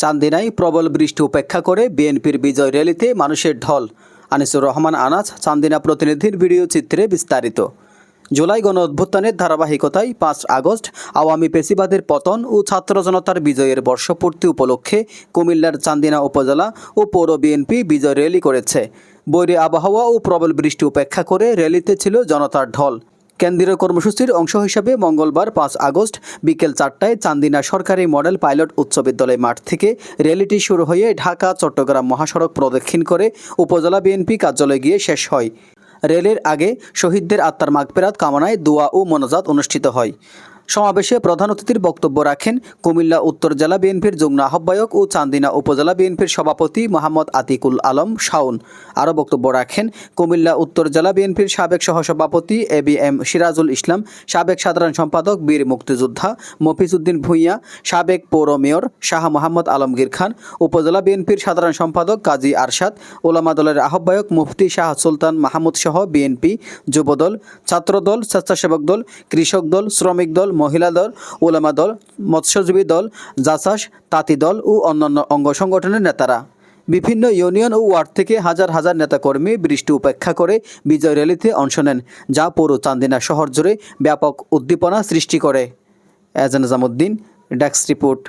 চান্দিনায় প্রবল বৃষ্টি উপেক্ষা করে বিএনপির বিজয় র্যালিতে মানুষের ঢল। আনিসুর রহমান আনাজ, চান্দিনা প্রতিনিধির ভিডিও চিত্রে বিস্তারিত। জুলাই গণ অভ্যুত্থানের ধারাবাহিকতায় ৫ আগস্ট আওয়ামী পেশিবাদের পতন ও ছাত্র জনতার বিজয়ের বর্ষপূর্তি উপলক্ষে কুমিল্লার চান্দিনা উপজেলা ও পৌর বিএনপি বিজয় র্যালি করেছে। বৈরী আবহাওয়া ও প্রবল বৃষ্টি উপেক্ষা করে র্যালিতে ছিল জনতার ঢল। কেন্দ্রীয় কর্মসূচির অংশ হিসাবে মঙ্গলবার ৫ আগস্ট বিকেল ৪টায় চান্দিনা সরকারি মডেল পাইলট উচ্চ বিদ্যালয় মাঠ থেকে র্যালিটি শুরু হয়ে ঢাকা চট্টগ্রাম মহাসড়ক প্রদক্ষিণ করে উপজেলা বিএনপি কার্যালয়ে গিয়ে শেষ হয়। র্যালির আগে শহীদদের আত্মার মাগফিরাত কামনায় দোয়া ও মোনাজাত অনুষ্ঠিত হয়। সমাবেশে প্রধান অতিথির বক্তব্য রাখেন কুমিল্লা উত্তর জেলা বিএনপির যুগ্ম আহ্বায়ক ও চান্দিনা উপজেলা বিএনপির সভাপতি মোহাম্মদ আতিকুল আলম শাওন। আরও বক্তব্য রাখেন কুমিল্লা উত্তর জেলা বিএনপির সাবেক সহসভাপতি এবিএম সিরাজুল ইসলাম, সাবেক সাধারণ সম্পাদক বীর মুক্তিযোদ্ধা মফিজ উদ্দিন ভূঁইয়া, সাবেক পৌর মেয়র শাহ মোহাম্মদ আলমগীর খান, উপজেলা বিএনপির সাধারণ সম্পাদক কাজী আরশাদ, ওলামা দলের আহ্বায়ক মুফতি শাহ সুলতান মাহমুদ সহ বিএনপি, যুবদল, ছাত্রদল, স্বেচ্ছাসেবক দল, কৃষক দল, শ্রমিক দল, মহিলা দল, ওলামা দল, মৎস্যজীবী দল, জাসাস, তাঁতি দল ও অন্যান্য অঙ্গ সংগঠনের নেতারা। বিভিন্ন ইউনিয়ন ও ওয়ার্ড থেকে হাজার হাজার নেতাকর্মী বৃষ্টি উপেক্ষা করে বিজয় র্যালিতে অংশ নেন, যা পুরো চান্দিনা শহর জুড়ে ব্যাপক উদ্দীপনা সৃষ্টি করে। এজান নিজামুদ্দিন, ডেস্ক রিপোর্ট।